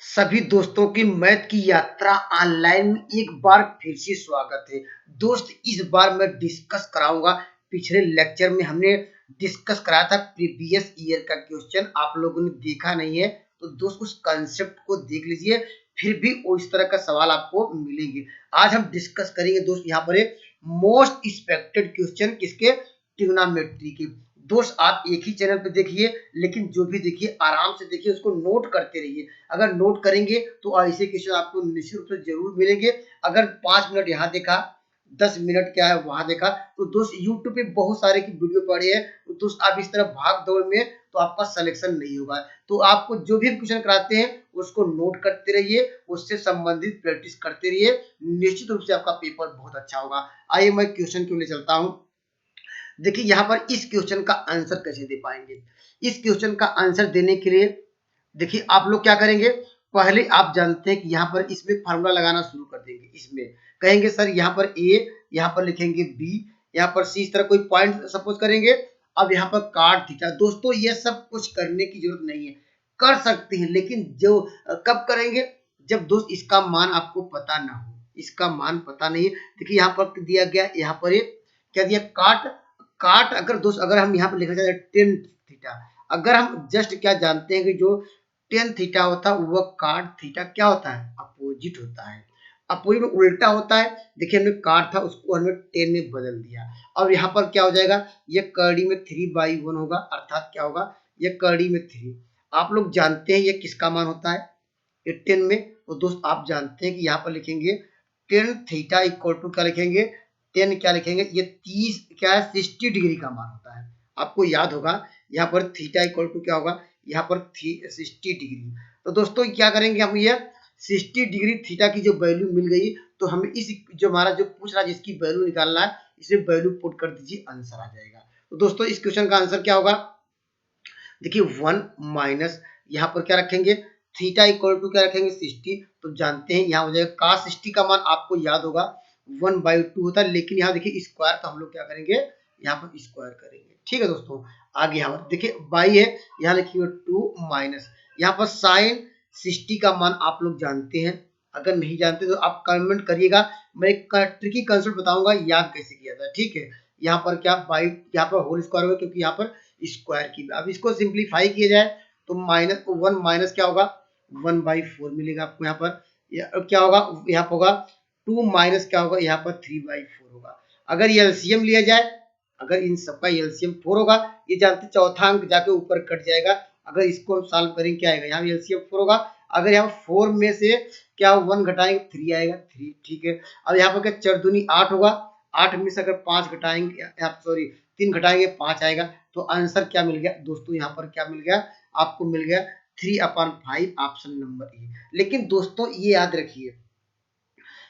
सभी दोस्तों की मैथ की यात्रा ऑनलाइन में एक बार फिर से स्वागत है। दोस्त इस बार मैं डिस्कस कराऊंगा। पिछले लेक्चर में हमने डिस्कस कराया था प्रीवियस ईयर का क्वेश्चन, आप लोगों ने देखा नहीं है तो दोस्त उस कंसेप्ट को देख लीजिए, फिर भी उस तरह का सवाल आपको मिलेंगे। आज हम डिस्कस करेंगे दोस्त यहाँ पर मोस्ट एक्सपेक्टेड क्वेश्चन किसके, ट्रिग्नोमेट्री के। दोस्त आप एक ही चैनल पे देखिए, लेकिन जो भी देखिए आराम से देखिए, उसको नोट करते रहिए। अगर नोट करेंगे तो ऐसे क्वेश्चन आपको निश्चित रूप से जरूर मिलेंगे। अगर 5 मिनट यहाँ देखा, 10 मिनट क्या है वहां देखा, तो दोस्त यूट्यूब पे बहुत सारे की वीडियो पड़े हैं, तो दोस्त आप इस तरह भाग दौड़ में तो आपका सिलेक्शन नहीं होगा। तो आपको जो भी क्वेश्चन कराते हैं उसको नोट करते रहिए, उससे संबंधित प्रैक्टिस करते रहिए, निश्चित रूप से आपका पेपर बहुत अच्छा होगा। आइए मैं क्वेश्चन क्यों ले चलता हूँ। देखिए यहाँ पर इस क्वेश्चन का आंसर कैसे दे पाएंगे। इस क्वेश्चन का आंसर देने के लिए देखिए आप लोग क्या करेंगे, पहले आप जानते हैं कि यहाँ पर इसमें फार्मूला लगाना शुरू कर देंगे। इसमें कहेंगे सर यहाँ पर ए, यहाँ पर लिखेंगे बी, यहाँ पर सी, इस तरह कोई पॉइंट सपोज करेंगे। अब यहाँ पर काट थीटा। दोस्तों ये सब कुछ करने की जरूरत नहीं है, कर सकते हैं, लेकिन जो कब करेंगे, जब दोस्त इसका मान आपको पता ना हो। इसका मान पता नहीं है। देखिए यहाँ पर दिया गया, यहाँ पर क्या दिया, काट। काट अगर दोस्त अगर हम यहाँ पर लिखना चाहते हैं टेन थीटा, अगर हम जस्ट क्या जानते हैं कि जो टेन थीटा होता है वह काट थीटा क्या होता है, अपोजिट होता है। अपोजिट में उल्टा होता है। देखिए हमने काट था उसको हमने टेन में बदल दिया। अब यहाँ पर क्या हो जाएगा, ये करड़ी में 3/1 होगा, अर्थात क्या होगा, ये करड़ी में 3। आप लोग जानते हैं ये किसका मान होता है, ये 10 में। तो दोस्त आप जानते हैं कि यहाँ पर लिखेंगे टेन थीटा इक्वल टू क्या लिखेंगे, 10 क्या लिखेंगे, ये 30 क्या है, 60 डिग्री का मान होता है। आपको याद होगा यहाँ पर थीटा इक्वल टू क्या होगा, यहाँ पर 60 डिग्री। तो दोस्तों क्या करेंगे हम, ये 60 डिग्री थीटा की जो वैल्यू मिल गई, तो हमें इस जो हमारा जो पूछ रहा है जिसकी वैल्यू निकालना है, इसे वैल्यू पुट कर दीजिए, आंसर आ जाएगा। तो दोस्तों इस क्वेश्चन का आंसर क्या होगा, देखिए 1 माइनस यहाँ पर क्या रखेंगे, थीटा इक्वल टू क्या रखेंगे 60। तो जानते हैं यहाँ हो जाएगा cos 60 का मान आपको याद होगा 1/2 होता है, लेकिन यहाँ देखिए स्क्वायर तो हम लोग क्या करेंगे, यहाँ पर स्क्वायर करेंगे। ठीक है दोस्तों, आगे यहाँ पर देखिए बाई है, यहाँ लिखिए 2 माइनस, यहाँ पर साइन 60 का मान आप लोग जानते हैं। अगर नहीं जानते तो आप कमेंट करिएगा, मैं एक ट्रिकी कंसेप्ट बताऊंगा याद कैसे किया था। ठीक है, यहाँ पर क्या बाई, यहाँ पर होल स्क्वायर होगा क्योंकि यहाँ पर स्क्वायर की। अब इसको सिंप्लीफाई किया जाए तो माइनस 1 माइनस क्या होगा, 1/4 मिलेगा आपको। यहाँ पर क्या होगा, यहाँ पर होगा 2 माइनस क्या होगा, यहाँ पर 3/4 होगा। अगर ये एलसीएम लिया जाए, अगर इन सबका एलसीएम 4 होगा, ये जानते चौथा अंक जाके ऊपर कट जाएगा। अगर इसको सॉल्व करेंगे क्या आएगा, यहाँ एलसीएम 4 होगा। अगर यहाँ 4 में से क्या 1 घटाएंगे 3 आएगा, 3। ठीक है, अब यहाँ पर क्या 4 दूनी 8 होगा, 8 में से अगर 5 घटाएंगे, सॉरी 3 घटाएंगे 5 आएगा। तो आंसर क्या मिल गया दोस्तों, यहाँ पर क्या मिल गया, आपको मिल गया 3/5, ऑप्शन नंबर ए। लेकिन दोस्तों ये याद रखिए,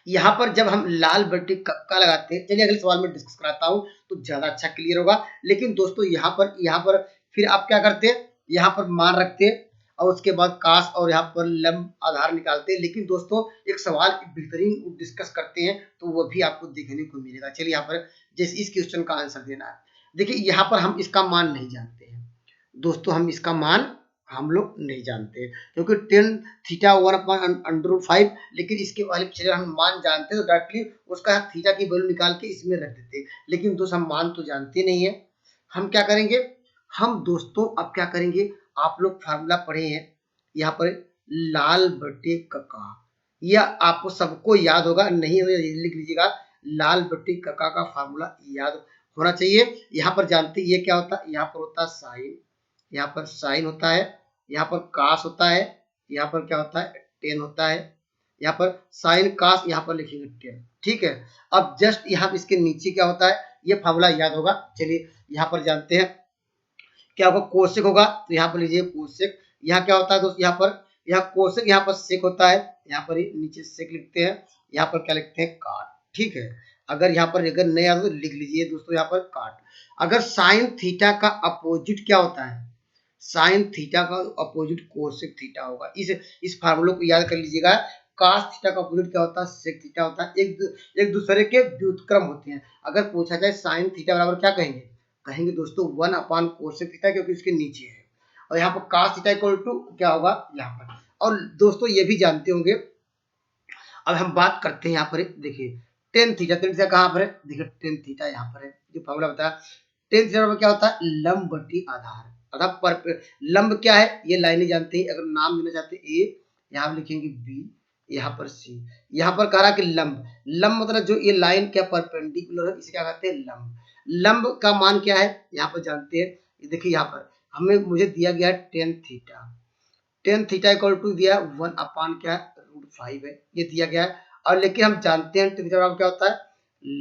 यहाँ पर जब हम लाल बट्टी का लगाते हैं, चलिए अगले सवाल में डिस्कस कराता हूँ तो ज्यादा अच्छा क्लियर होगा। लेकिन दोस्तों यहाँ पर फिर आप क्या करते हैं, यहाँ पर मान रखते हैं और उसके बाद काश और यहाँ पर लंब आधार निकालते हैं। लेकिन दोस्तों एक सवाल बेहतरीन डिस्कस करते हैं तो वो भी आपको देखने को मिलेगा। चलिए यहाँ पर जैसे इस क्वेश्चन का आंसर देना है, देखिए यहाँ पर हम इसका मान नहीं जानते हैं दोस्तों, हम इसका मान हम लोग नहीं जानते क्योंकि टेन थीटा 1/√5, लेकिन इसके वाले पिछले हम मान जानते हैं तो डायरेक्टली उसका थीटा की वैल्यू निकाल के इसमें रख देते। लेकिन दोस्त हम मान तो जानते नहीं है, हम क्या करेंगे, हम दोस्तों अब क्या करेंगे, आप लोग फार्मूला पढ़े हैं यहाँ पर लाल बटे कका, यह आपको सबको याद होगा, नहीं हो लिख लीजिएगा, लाल बटे कका का फार्मूला याद होना चाहिए। यहाँ पर जानते ये क्या होता है, यहाँ पर होता है साइन, यहाँ पर साइन होता है, यहाँ पर कास होता है, यहाँ पर क्या होता है टेन होता है, यहाँ पर साइन कास यहाँ पर लिखेंगे 10। ठीक है, अब जस्ट यहाँ इसके नीचे क्या होता है, ये फार्मूला याद होगा। चलिए यहाँ पर जानते हैं क्या होगा, कोसेक होगा, तो यहाँ पर लीजिए कोसेक। यहाँ क्या होता है दोस्त, यहाँ कोसेक, यहाँ पर सेक होता है, यहाँ पर नीचे सेक लिखते हैं, यहाँ पर क्या लिखते हैं काट। ठीक है, अगर यहाँ पर अगर नहीं आता तो लिख लीजिए दोस्तों यहाँ पर काट। अगर साइन थीटा का अपोजिट क्या होता है, साइन थीटा का अपोजिट कोसेक थीटा होगा। इस फार्मूले को याद कर लीजिएगा, कास थीटा का अपोजिट क्या होता है, सेक थीटा होता है। एक दूसरे के व्युत्क्रम होते हैं। अगर पूछा जाए साइन थीटा बराबर क्या कहेंगे, कहेंगे दोस्तों 1/कोसेक थीटा, क्योंकि इसके नीचे है। और यहाँ पर कास थीटा इक्वल टू क्या होगा यहाँ पर। और दोस्तों ये भी जानते होंगे, अब हम बात करते हैं यहाँ पर देखिए टेन थीटा कहाँ पर है, देखिए टेन थीटा यहाँ पर है, जो फॉर्मूला बताया टेन थीटा में क्या होता है, लंब बटी आधार, अर्थात पर लंब क्या है ये लाइनें जानते हैं, अगर नाम देना चाहते हैं ए, यहाँ लिखेंगे बी, यहाँ पर सी, यहाँ पर कह रहा कि लंब, लंब मतलब जो ये लाइन क्या परपेंडिकुलर है इसे क्या कहते हैं लंब। लंब का मान क्या है यहाँ पर जानते हैं, देखिए यहाँ पर हमें मुझे दिया गया है tan theta, tan theta equal to दिया 1 क्या है √5 है, ये दिया गया है। और लेकिन हम जानते हैं टेन थीटा बराबर क्या होता है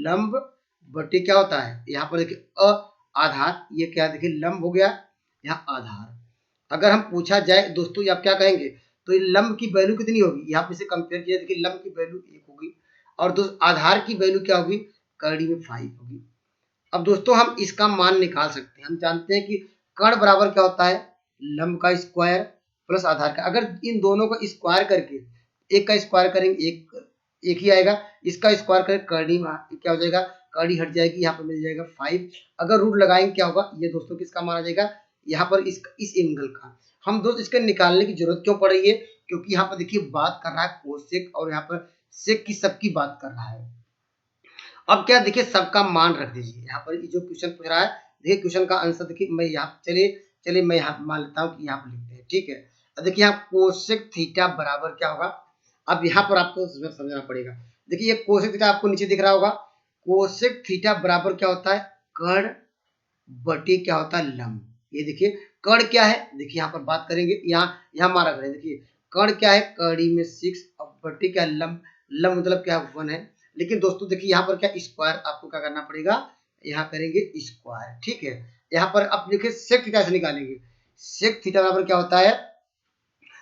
लंब बटे क्या होता है, यहाँ पर देखिए आधार, ये क्या देखिए लंब हो गया यहाँ आधार। अगर हम पूछा जाए दोस्तों आप क्या कहेंगे, तो ये लंब की वैल्यू कितनी होगी, यहाँ पे से कंपेयर किया देखिए लंब की वैल्यू 1 होगी और दोस्तों आधार की वैल्यू क्या होगी कड़ी में 5 होगी। अब दोस्तों हम इसका मान निकाल सकते हैं, हम जानते हैं कि कर्ण बराबर क्या होता है लंब का स्क्वायर प्लस आधार का, अगर इन दोनों को स्क्वायर करके एक का स्क्वायर करेंगे एक ही आएगा, इसका स्क्वायर करें कर्णी क्या हो जाएगा कर्णी हट जाएगी, यहाँ पर मिल जाएगा 5, अगर रूट लगाएंगे क्या होगा ये दोस्तों किसका मान आ जाएगा यहाँ पर इस एंगल का। हम दोस्त इसके निकालने की जरूरत क्यों पड़ रही है, क्योंकि यहाँ पर देखिए बात कर रहा है कोसेक और यहाँ पर सेक की सबकी बात कर रहा है। अब क्या देखिए सबका मान रख दीजिए, यहाँ पर जो क्वेश्चन पूछ रहा है देखिए क्वेश्चन का आंसर देखिए मैं यहाँ चलिए मैं यहाँ मान लेता हूँ कि यहाँ पर लिखते हैं, ठीक है। अब देखिए यहाँ कोसेक थीटा बराबर क्या होगा, अब यहाँ पर आपको समझना पड़ेगा, देखिए ये कोसेक थीटा आपको नीचे दिख रहा होगा, कोसेक थीटा बराबर क्या होता है कर्ण बटे क्या होता है लंब। ये देखिए कर्ण क्या है, देखिए यहाँ पर बात करेंगे, यहाँ मारा करें, देखिए कर्ण क्या है कड़ी में 6 और बटे क्या लंब, लंब मतलब क्या 1 है। लेकिन दोस्तों देखिए यहाँ पर क्या स्क्वायर आपको क्या करना पड़ेगा, यहाँ करेंगे स्क्वायर, ठीक है। यहाँ पर अब देखिए सेक थीटा से निकालेंगे, सेक थीटा बराबर क्या होता है,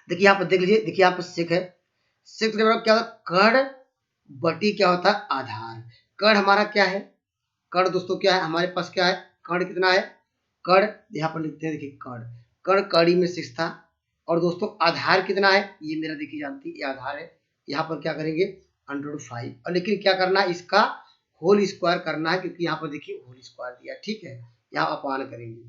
देखिए यहाँ पर देख लीजिए, देखिए यहाँ पर सेक है, सेक थीटा बराबर क्या होता है कर्ण बटी क्या होता है आधार। कर्ण हमारा क्या है, कर्ण दोस्तों क्या है हमारे पास क्या है कर्ण कितना है, कर्ण यहाँ पर लिखते हैं देखिए कर्ण, कर्ण कड़ी में 6 था और दोस्तों आधार कितना है ये मेरा देखिए जानती है ये आधार है, यहाँ पर क्या करेंगे √5 और लेकिन क्या करना है इसका होल स्क्वायर करना है, क्योंकि यहाँ पर देखिए होल स्क्वायर दिया, ठीक है, यहाँ अपान करेंगे।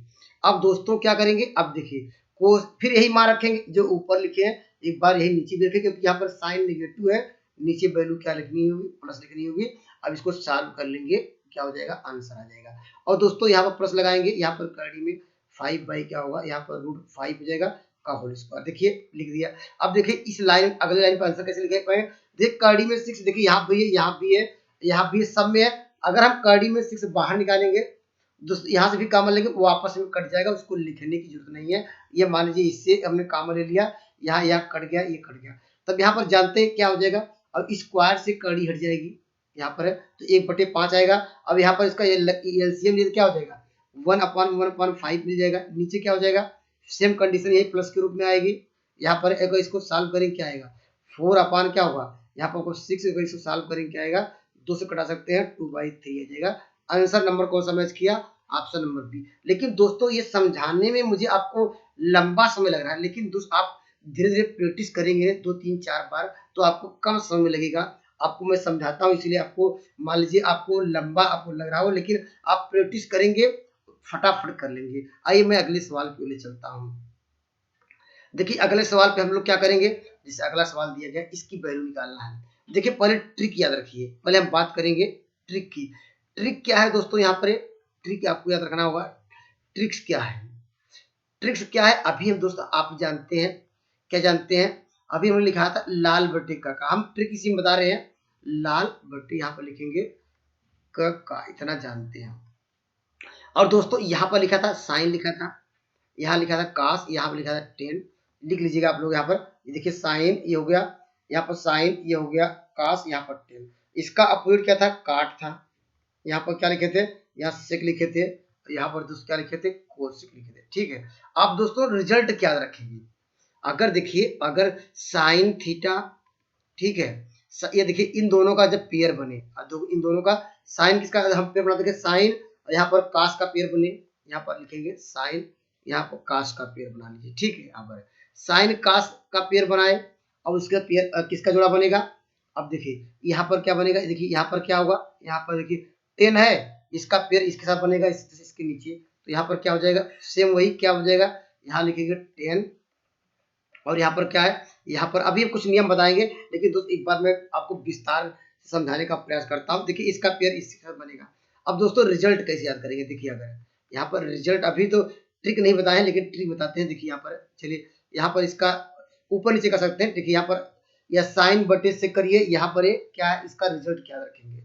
अब दोस्तों क्या करेंगे, अब देखिए को फिर यही मान रखेंगे जो ऊपर लिखे हैं, एक बार यही नीचे भी रखेंगे क्योंकि यहाँ पर साइन नेगेटिव है, नीचे वैल्यू क्या लिखनी होगी प्लस लिखनी होगी। अब इसको सॉल्व कर लेंगे क्या हो जाएगा आंसर आ जाएगा, और दोस्तों यहाँ पर प्लस लगाएंगे, यहाँ पर कड़ी में 5 बाई क्या होगा यहाँ पर √5 हो जाएगा का होल स्क्वायर, देखिए लिख दिया। अब देखिए इस लाइन अगले लाइन पर आंसर कैसे लिख पाए, देखिए कड़ी में 6 देखिए यहाँ भी है यहाँ भी है यहाँ भी सब में है, अगर हम कड़ी में 6 बाहर निकालेंगे दोस्तों यहाँ से भी कॉमन लेंगे वो आपस में कट जाएगा, उसको लिखने की जरूरत नहीं है। ये मान लीजिए इससे हमने कॉमन ले लिया, यहाँ कट गया ये कट गया, तब यहाँ पर जानते हैं क्या हो जाएगा, अब स्क्वायर से कड़ी हट जाएगी यहाँ पर है तो 1/5 आएगा। अब यहाँ पर इसका एलसीएम लिए क्या हो जाएगा 1/1/5 मिल जाएगा, नीचे क्या हो जाएगा सेम कंडीशन यही प्लस के रूप में आएगी। यहाँ पर अगर इसको सॉल्व करेंगे क्या आएगा 4 क्या होगा यहाँ पर 6, अगर इसको सॉल्व करेंगे क्या आएगा 2 से कटा सकते हैं 2/3 आ जाएगा। आंसर नंबर कौन सा मैच किया ऑप्शन नंबर बी। लेकिन दोस्तों ये समझाने में मुझे आपको लंबा समय लग रहा है, लेकिन दोस्तों आप धीरे धीरे प्रैक्टिस करेंगे 2-3-4 बार तो आपको कम समय में लगेगा। आपको मैं समझाता हूँ इसलिए आपको मान लीजिए आपको लंबा आपको लग रहा हो, लेकिन आप प्रैक्टिस करेंगे फटाफट कर लेंगे। आइए मैं अगले सवाल की ओर चलता हूँ। देखिए अगले सवाल पे हम लोग क्या करेंगे, जैसे अगला सवाल दिया गया इसकी वैल्यू निकालना है। देखिए पहले ट्रिक याद रखिए, पहले हम बात करेंगे ट्रिक की। ट्रिक क्या है दोस्तों, यहाँ पर ट्रिक आपको याद रखना होगा। ट्रिक्स क्या है, ट्रिक्स क्या है अभी हम दोस्तों आप जानते हैं, क्या जानते हैं, अभी हमने लिखा था लाल बटे का, हम ट्रिक इसी में बता रहे हैं, लाल बटे यहाँ पर लिखेंगे का, इतना जानते हैं। और दोस्तों यहाँ पर लिखा था साइन लिखा था, यहाँ लिखा था कास, यहाँ पर लिखा था टेन, लिख लीजिएगा आप लोग यहाँ पर। ये देखिए साइन ये हो गया, यहाँ पर साइन ये हो गया कास, यहाँ पर टेन, इसका अपोजिट क्या था काट था, यहाँ पर क्या लिखे थे यहाँ सेक लिखे थे, यहाँ पर दोस्तों क्या लिखे थे कोसेक लिखे थे, ठीक है। आप दोस्तों रिजल्ट क्या रखेंगे, अगर देखिए अगर साइन थीटा, ठीक है, ये देखिए इन दोनों का जब पेयर बने, इन दोनों का साइन किसका हम पेयर बना देंगे साइन, यहाँ पर कास का पेयर बने, यहाँ पर लिखेंगे साइन, यहाँ पर कास का पेयर बना लीजिए, ठीक है। यहाँ पर साइन कास का पेयर बनाए, अब उसका पेयर किसका जोड़ा बनेगा, अब देखिए यहाँ पर क्या बनेगा, देखिए यहाँ पर क्या होगा, यहाँ पर देखिए 10 है, इसका पेयर इसके साथ बनेगा इसके नीचे, तो यहाँ पर क्या हो जाएगा सेम वही क्या हो जाएगा, यहाँ लिखेंगे 10 और यहाँ पर क्या है, यहाँ पर अभी कुछ नियम बताएंगे, लेकिन दोस्त एक बार मैं आपको विस्तार से समझाने का प्रयास करता हूँ। देखिए इसका पेयर इसके साथ बनेगा। अब दोस्तों रिजल्ट कैसे याद करेंगे, देखिए अगर यहाँ पर रिजल्ट अभी तो ट्रिक नहीं बताए, लेकिन ट्रिक बताते हैं। देखिए यहाँ पर चलिए, यहाँ पर इसका ऊपर नीचे कर सकते हैं। देखिए यहाँ पर या साइन बटे से करिए, यहाँ पर क्या है, इसका रिजल्ट क्या रखेंगे।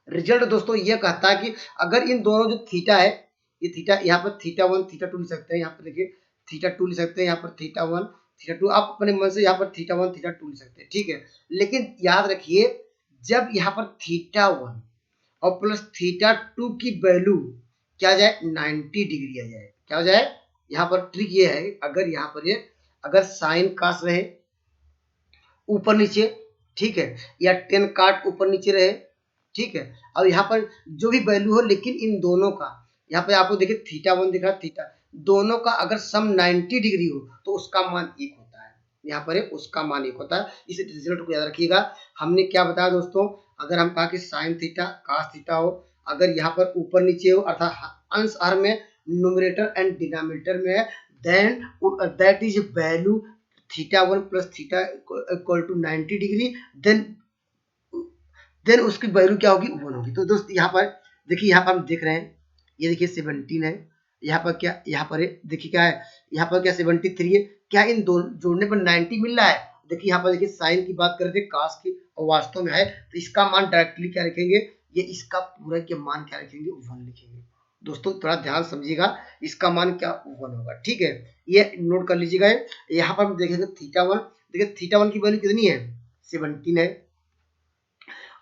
रिजल्ट दोस्तों ये कहता है कि अगर इन दोनों जो थीटा है, ये थीटा, यहाँ पर थीटा वन थीटा टू लिख सकते हैं। यहाँ पर देखिए थीटा टू लिख सकते हैं, यहाँ पर थीटा वन थीटा टू, आप अपने मन से यहाँ पर थीटा वन थीटा टू लिख सकते हैं, ठीक है। लेकिन याद रखिए, जब यहाँ पर थीटा वन और प्लस थीटा टू की वैल्यू क्या आ जाए, 90 डिग्री आ जाए, क्या हो जाए। यहाँ पर ट्रिक ये है, अगर यहाँ पर ये अगर साइन कास रहे ऊपर नीचे, ठीक है, या टेन काट ऊपर नीचे रहे, ठीक है, और यहाँ पर जो भी वैल्यू हो, लेकिन इन दोनों का यहाँ पे आपको देखिए थीटा वन दिख रहा है, थीटा दोनों का अगर सम 90 डिग्री हो तो उसका मान एक होता है। यहाँ पर उसका मान एक होता है। इस रिजल्ट को याद रखिएगा। हमने क्या बताया दोस्तों, अगर हम कहा कि साइन थीटा कास थीटा हो, अगर यहाँ पर ऊपर नीचे हो, अर्थात अंश हर में न्यूमरेटर एंड डिनोमिनेटर में है, then that is value theta one plus theta equal to 90 degree, देन उसकी वैल्यू क्या होगी, वन होगी। तो दोस्त यहाँ पर देखिए, यहाँ पर हम देख रहे हैं, ये देखिए 17 है, यहाँ पर क्या, यहाँ पर देखिए क्या है, यहाँ पर क्या 73 है, क्या इन दो जोड़ने पर 90 मिल रहा है। देखिए यहाँ पर देखिए साइन की बात करते हैं, कास की और वास्तव में है, तो इसका मान डायरेक्टली क्या रखेंगे, ये इसका पूरा के मान क्या रखेंगे, वन लिखेंगे। दोस्तों थोड़ा ध्यान समझिएगा, इसका मान क्या वन होगा, ठीक है, ये नोट कर लीजिएगा। यहाँ पर हम देखेंगे थीटा वन, देखिए थीटा वन की वैल्यू कितनी है, 17 है,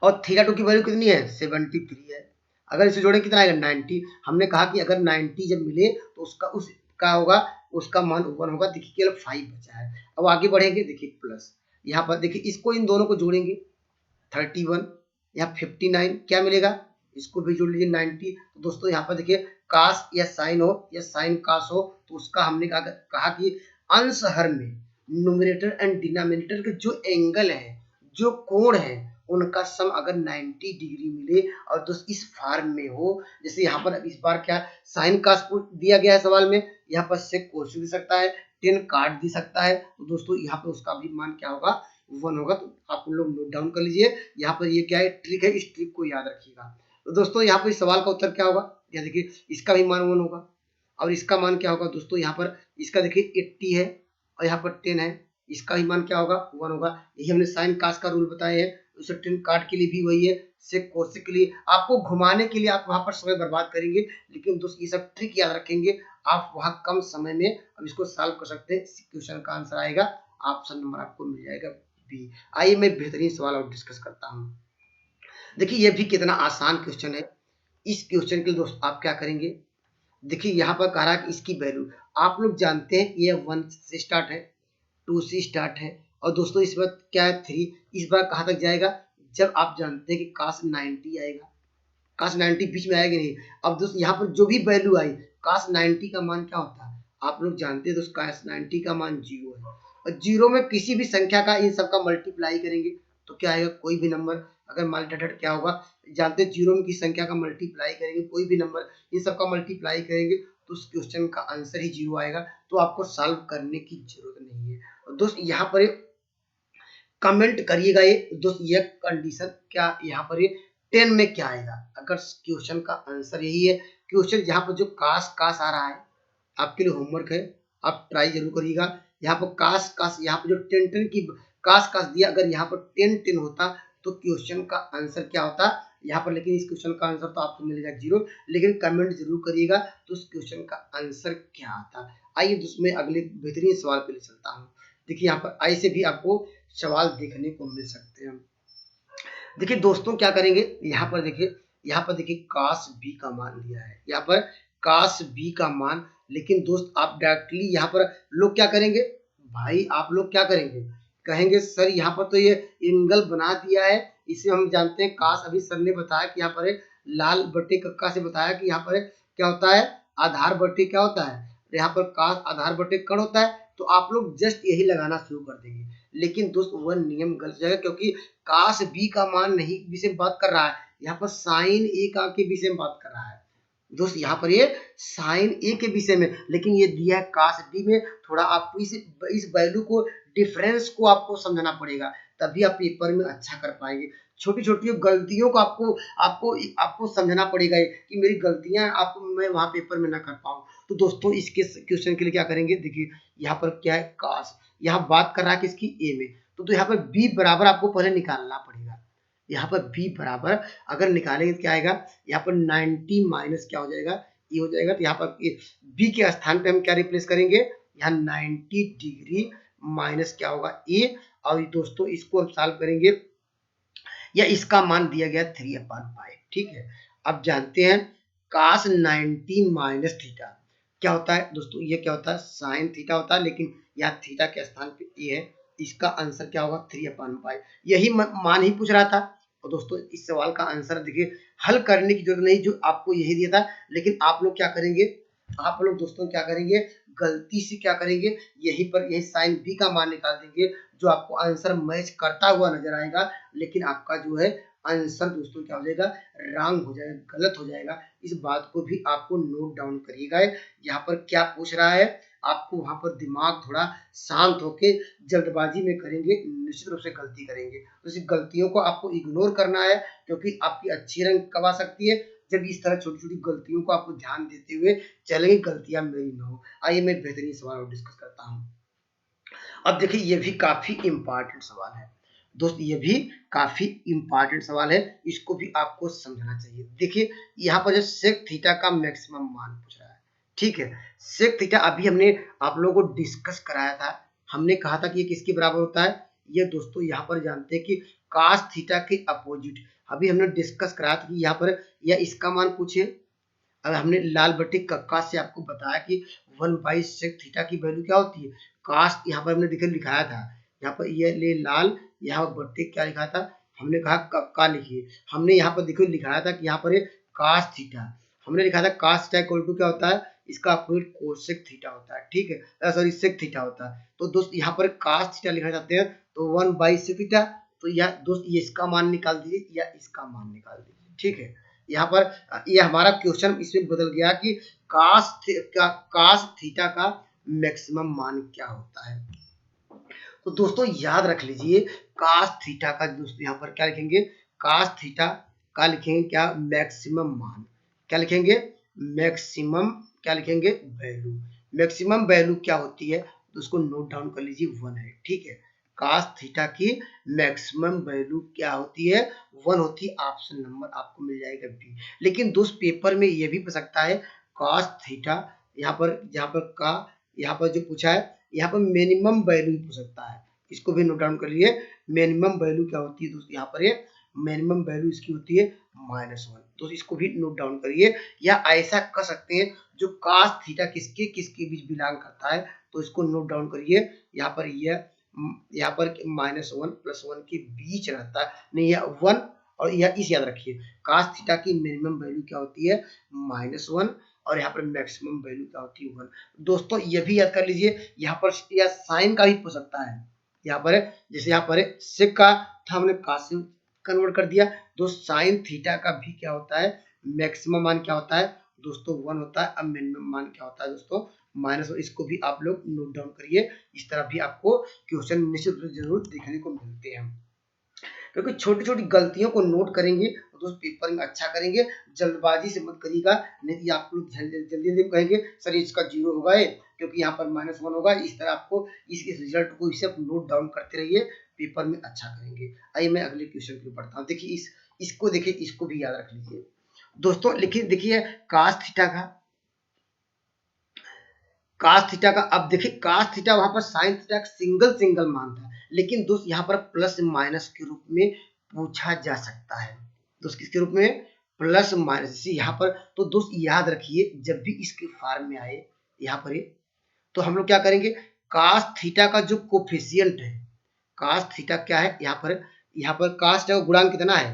और थीटा टू की वैल्यू कितनी है, 73 है। अगर इसे जोड़े कितना आएगा, 90। हमने कहा कि अगर 90 जब मिले तो उसका क्या होगा, उसका मान वन होगा। देखिए केवल 5 बचा है। अब आगे बढ़ेंगे, देखिए प्लस, यहाँ पर देखिए इसको इन दोनों को जोड़ेंगे, 31 या 59 क्या मिलेगा, इसको भी जोड़ लीजिए 90। तो दोस्तों यहाँ पर देखिए कास या साइन हो या साइन कास हो, तो उसका हमने कहा कि अंश हर में न्यूमरेटर एंड डिनोमिनेटर के जो एंगल है, जो कोण है, उनका सम अगर 90 डिग्री मिले और दोस्त इस फॉर्म में हो, जैसे यहाँ पर इस बार क्या साइन कास दिया गया है सवाल में, यहाँ पर सेक कोस दे सकता है, टेन काट दे सकता है, तो दोस्तों यहाँ पर उसका भी मान क्या होगा, वन होगा। तो आप लोग नोट डाउन कर लीजिए, यहाँ पर ये क्या है, ट्रिक है, इस ट्रिक को याद रखिएगा। तो दोस्तों यहाँ पर इस सवाल का उत्तर क्या होगा, यहाँ देखिए इसका भी मान वन होगा, और इसका मान क्या होगा दोस्तों, यहाँ पर इसका देखिए 80 है और यहाँ पर 10 है, इसका भी मान क्या होगा, वन होगा। यही हमने साइन कास का रूल बताए हैं। उसे टेन काट के लिए भी वही है, सेक कोसेक के लिए, आपको घुमाने के लिए आप वहां पर समय बर्बाद करेंगे, लेकिन दोस्त ये सब ट्रिक याद रखेंगे, आप वहां कम समय में अब इसको सॉल्व कर सकते हैं। इस क्वेश्चन का आंसर आएगा, ऑप्शन नंबर आपको मिल जाएगा बी। आइए मैं बेहतरीन सवाल और डिस्कस करता हूँ। देखिए ये भी कितना आसान क्वेश्चन है। इस क्वेश्चन के लिए दोस्त आप क्या करेंगे, देखिए यहाँ पर कह रहा है कि इसकी वैल्यू आप लोग जानते हैं, ये 1 से स्टार्ट है, 2 से स्टार्ट है, और दोस्तों इस बार क्या है 3, इस बार कहाँ तक जाएगा, जब आप जानते हैं कि काश 90 आएगा, काश 90 बीच में आएगा नहीं। अब दोस्त यहाँ पर जो भी वैल्यू आई, काश 90 का मान क्या होता है, आप लोग जानते हैं दोस्त, काश 90 का मान 0 है, और 0 में किसी भी संख्या का इन सबका मल्टीप्लाई करेंगे तो क्या आएगा, कोई भी नंबर। अगर मल्टीप्लाई क्या होगा, जानते हैं 0 में किसी संख्या का मल्टीप्लाई करेंगे, कोई भी नंबर इन सबका मल्टीप्लाई करेंगे तो उस क्वेश्चन का आंसर ही 0 आएगा। तो आपको सॉल्व करने की जरूरत नहीं है। और दोस्त यहाँ पर कमेंट करिएगा ये दोस्त, ये कंडीशन क्या यहाँ पर ये 10 में क्या आएगा। अगर क्वेश्चन का आंसर यही है, क्वेश्चन यहाँ पर जो काश काश आ रहा है, आपके लिए होमवर्क है, आप ट्राई जरूर करिएगा। यहाँ पर काश काश, यहाँ पर जो 10 10 की काश काश दिया, अगर यहाँ पर 10 10 होता तो क्वेश्चन का आंसर क्या होता यहाँ पर, लेकिन इस क्वेश्चन का आंसर तो आपको मिलेगा 0। लेकिन कमेंट जरूर करिएगा तो उस क्वेश्चन का आंसर क्या आता। आइए दोस्त मैं अगले बेहतरीन सवाल पे ले चलता हूँ। देखिए यहाँ पर आई से भी आपको सवाल देखने को मिल सकते हैं। देखिए दोस्तों क्या करेंगे, यहाँ पर देखिए काश बी का मान लिया है, यहाँ पर काश बी का मान, लेकिन दोस्त आप डायरेक्टली यहाँ पर लोग क्या करेंगे, भाई आप लोग क्या करेंगे, कहेंगे सर यहाँ पर तो ये एंगल बना दिया है, इसे हम जानते हैं काश, अभी सर ने बताया कि यहाँ पर लाल बटे कक्का से बताया कि यहाँ पर क्या होता है, आधार बटे क्या होता है, यहाँ पर काश आधार बटे कण होता है। तो आप लोग जस्ट यही लगाना शुरू कर देंगे, लेकिन दोस्त वह नियम गलत जाएगा, क्योंकि काश बी का मान नहीं विषय में बात कर रहा है, यहाँ पर साइन ए का के विषय में बात कर रहा है। दोस्त यहाँ पर ये साइन ए के विषय में, लेकिन ये दिया है काश बी में। थोड़ा आपको इस वैल्यू को, डिफरेंस को आपको समझना पड़ेगा, तभी आप पेपर में अच्छा कर पाएंगे। छोटी छोटी गलतियों को आपको आपको आपको समझना पड़ेगा कि मेरी गलतियां आपको मैं वहां पेपर में ना कर पाऊं। तो दोस्तों इसके क्वेश्चन के लिए क्या करेंगे, देखिए यहाँ पर क्या है काश, यहाँ बात कर रहा है किसकी, ए में। तो यहाँ पर बी बराबर आपको पहले निकालना पड़ेगा। यहाँ पर बी बराबर अगर निकालेंगे तो क्या आएगा, यहाँ पर 90 माइनस क्या हो जाएगा, ये हो जाएगा। तो यहाँ पर बी के स्थान पे हम क्या रिप्लेस करेंगे, यहाँ 90 डिग्री माइनस क्या होगा ए। और दोस्तों इसको हम सॉल्व करेंगे, या इसका मान दिया गया 3/5, ठीक है। अब जानते हैं cos 90 माइनस थीटा क्या होता है दोस्तों, ये क्या होता है, साइन थीटा होता है, लेकिन यहाँ थीटा के स्थान पे ये है। इसका आंसर क्या होगा, 3/5। यही मान ही पूछ रहा था। और दोस्तों इस सवाल का आंसर देखिए, हल करने की जरूरत नहीं, जो आपको यही दिया था। लेकिन आप लोग क्या करेंगे, आप लोग दोस्तों क्या करेंगे, गलती से क्या करेंगे, यही साइन बी का मान निकाल देंगे, जो आपको आंसर मैच करता हुआ नजर आएगा। लेकिन आपका जो है आंसर दोस्तों क्या हो जाएगा, रॉन्ग हो जाएगा, गलत हो जाएगा। इस बात को भी आपको नोट डाउन करिएगा। यहाँ पर क्या पूछ रहा है, आपको वहां पर दिमाग थोड़ा शांत होके, जल्दबाजी में करेंगे निश्चित रूप से गलती करेंगे। तो इस गलतियों को आपको इग्नोर करना है, क्योंकि आपकी अच्छी रैंक कब आ सकती है, जब इस तरह छोटी छोटी गलतियों को आपको ध्यान देते हुए चलेंगे, गलतियां मेरी न हो। आइए मैं बेहतरीन सवाल और डिस्कस करता हूँ। अब देखिए ये भी काफी इंपॉर्टेंट सवाल है दोस्त, ये भी काफी इंपॉर्टेंट सवाल है, इसको भी आपको समझना चाहिए। देखिए यहाँ पर जो सेक थीटा का मैक्सिमम मान पूछ रहा है, ठीक है। सेक थीटा अभी हमने आप लोगों को डिस्कस कराया था, हमने कहा था कि ये किसके बराबर होता है, ये दोस्तों यहाँ पर जानते हैं कि कास थीटा के अपोजिट। अभी हमने डिस्कस कराया था कि यहाँ पर या इसका मान पूछे। अब हमने लाल बटे कक्का से आपको बताया कि 1/sec थीटा की वैल्यू क्या होती है, काश। यहाँ पर हमने देखिए लिखाया था, यहाँ पर ये ले लाल, यहाँ बटे क्या लिखा था, हमने कहा कक्का लिखिए। हमने यहाँ पर देखिए लिखाया था कि यहाँ पर काश थीटा, हमने लिखा था काश थीटा इक्वल टू क्या होता है, इसका अपोजिट कोसेक थीटा होता है, ठीक है, सॉरी सेक थीटा होता है। तो दोस्त यहाँ पर काश थीटा लिखना चाहते हैं तो 1/sec थीटा, तो यह दोस्त ये इसका मान निकाल दीजिए या इसका मान निकाल दीजिए, ठीक है। यहाँ पर ये हमारा क्वेश्चन इसमें बदल गया कि कास थीटा का मैक्सिमम मान क्या होता है। तो दोस्तों याद रख लीजिए, कास थीटा का दोस्तों यहाँ पर क्या लिखेंगे, कास थीटा का लिखेंगे क्या, मैक्सिमम मान। क्या लिखेंगे, मैक्सिमम क्या लिखेंगे, वैल्यू। मैक्सिमम वैल्यू क्या होती है, तो उसको नोट डाउन कर लीजिए, 1 है, ठीक है। कास थीटा की मैक्सिमम वैल्यू क्या होती है, 1 होती है। ऑप्शन नंबर आपको मिल जाएगा बी। लेकिन दोस्त पेपर में ये भी पूछ सकता है कास थीटा, यहाँ पर का, यहाँ पर जो पूछा है, यहाँ पर मिनिमम वैल्यू पूछ सकता है, इसको भी नोट डाउन कर लिए। मिनिमम वैल्यू क्या होती है दोस्त, यहाँ पर ये मिनिमम वैल्यू इसकी होती है -1, तो इसको भी नोट डाउन करिए। या ऐसा कर सकते हैं, जो कास थीटा किसके किसके बीच बिलोंग करता है, तो इसको नोट डाउन करिए। यहाँ पर यहाँ पर -1 + 1 के बीच रहता है, नहीं यह 1, और यह इस याद रखिए, कास थीटा की मिनिमम वैल्यू क्या होती है, -1, और यहाँ पर मैक्सिमम वैल्यू क्या होती है, 1। दोस्तों ये भी याद कर लीजिए, यहाँ पर या साइन का भी पूछ सकता है। यहाँ पर जैसे यहाँ पर सेक का था, हमने कास से कन्वर्ट कर दिया। दोस्त साइन थीटा का भी क्या होता है, मैक्सिमम मान क्या होता है दोस्तों, 1 होता है। अब मिनिमम मान क्या होता है दोस्तों, -1। इसको भी आप लोग नोट डाउन करिए। इस तरह भी आपको क्वेश्चन निश्चित रूप से जरूर देखने को मिलते हैं, क्योंकि छोटी छोटी गलतियों को नोट करेंगे तो दोस्त पेपर में अच्छा करेंगे। जल्दबाजी से मत करिएगा, नहीं तो आप लोग जल्दी जल्दी कहेंगे सर इसका 0 होगा ये, क्योंकि यहाँ पर -1 होगा। इस तरह आपको इस रिजल्ट को इसे नोट डाउन करते रहिए, पेपर में अच्छा करेंगे। आइए मैं अगले क्वेश्चन की पढ़ता हूँ। देखिए इसको देखिए, इसको भी याद रख लीजिए दोस्तों। लिखिए देखिए कास थीटा का, अब देखिए कास थीटा वहां पर साइन थीटा का सिंगल मान था, लेकिन दोस्त यहाँ पर प्लस माइनस के रूप में पूछा जा सकता है। दोस्त किसके रूप में, प्लस माइनस, यहाँ पर। तो दोस्त याद रखिए, जब भी इसके फॉर्म में आए यहाँ पर तो हम लोग क्या करेंगे, कास थीटा का जो कोफिशियंट है, कास थीटा क्या है, यहाँ पर कास थीटा का गुणांक कितना है,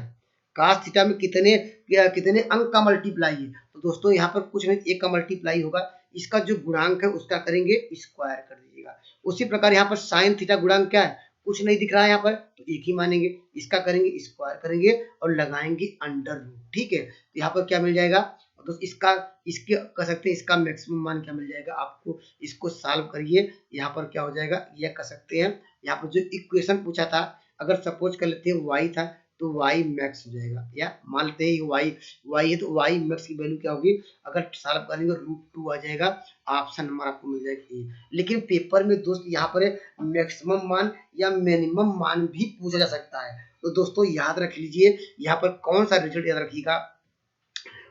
कास थीटा में कितने कितने अंक का मल्टीप्लाई है, तो दोस्तों यहाँ पर कुछ नहीं, 1 का मल्टीप्लाई होगा। इसका जो गुणांक है उसका करेंगे स्क्वायर कर दीजिएगा। उसी प्रकार यहाँ पर साइन थीटा गुणांक क्या है, कुछ नहीं दिख रहा है यहाँ पर, तो 1 ही मानेंगे। इसका करेंगे स्क्वायर करेंगे और लगाएंगे अंडर रूट, ठीक है। तो यहाँ पर क्या मिल जाएगा तो इसका इसके कह सकते हैं इसका मैक्सिमम मान क्या मिल जाएगा आपको। इसको सॉल्व करिए, यहाँ पर क्या हो जाएगा ये कह सकते हैं। यहाँ पर जो इक्वेशन पूछा था, अगर सपोज कर लेते हैं y था तो y मैक्स हो जाएगा, या मान लेते हैं y है तो y मैक्स की वैल्यू क्या होगी, अगर सॉल्व करेंगे √2 आ जाएगा। ऑप्शन नंबर आपको मिल जाएगा ए। लेकिन पेपर में दोस्त यहाँ पर मैक्सिमम मान या मिनिमम मान भी पूछा जा सकता है। तो दोस्तों याद रख लीजिए, यहाँ पर कौन सा रिजल्ट याद रखिएगा,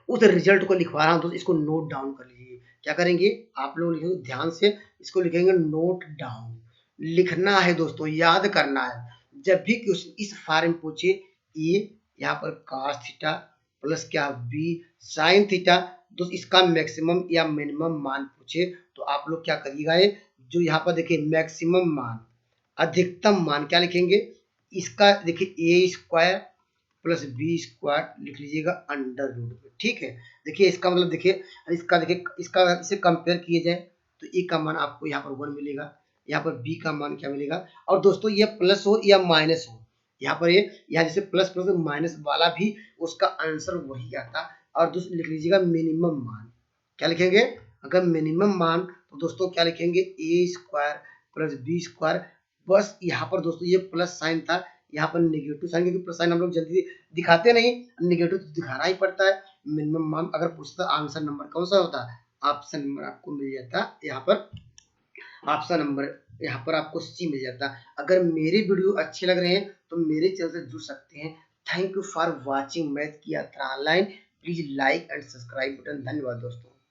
उस रिजल्ट को लिखवा रहा हूं दोस्त, इसको नोट डाउन कर लीजिए। क्या करेंगे आप लोग लिखेंगे ध्यान से, इसको लिखेंगे नोट डाउन। लिखना है दोस्तों, याद करना है। जब भी क्वेश्चन इस फॉर्म पूछे, ए यहाँ पर cos थीटा प्लस क्या बी sin थीटा, दोस्त इसका मैक्सिमम या मिनिमम मान पूछे तो आप लोग क्या करिएगा, ये जो यहाँ पर देखिए मैक्सिमम मान अधिकतम मान क्या लिखेंगे, इसका देखिए ए स्क्वायर प्लस बी स्क्वायर लिख लीजिएगा अंडर रूट में। ठीक है, देखिए इसका मतलब देखिए इसका इसे कंपेयर किए जाए तो ए का मान आपको यहाँ पर 1 मिलेगा, यहाँ पर बी का मान क्या मिलेगा। और दोस्तों ये प्लस हो या माइनस हो, यहाँ पर ये यहाँ जैसे प्लस प्लस माइनस वाला भी उसका आंसर वही आता। और दोस्तों लिख लीजिएगा मिनिमम मान, क्या लिखेंगे, अगर मिनिमम मान तो दोस्तों क्या लिखेंगे ए स्क्वायर प्लस बी स्क्वायर। बस यहाँ पर दोस्तों ये प्लस साइन था, यहाँ पर नेगेटिव साइन, क्योंकि प्लस साइन हम लोग जल्दी दिखाते नहीं, नेगेटिव तो दिखाना ही पड़ता है। मिनिमम मान अगर पूछता आंसर नंबर कौन सा होता, ऑप्शन नंबर आपको मिल जाता यहाँ पर, ऑप्शन नंबर यहाँ पर आपको सी मिल जाता। अगर मेरे वीडियो अच्छे लग रहे हैं तो मेरे चैनल से जुड़ सकते हैं। Thank you for watching math की यात्रा online. Please like and subscribe button. धन्यवाद दोस्तों।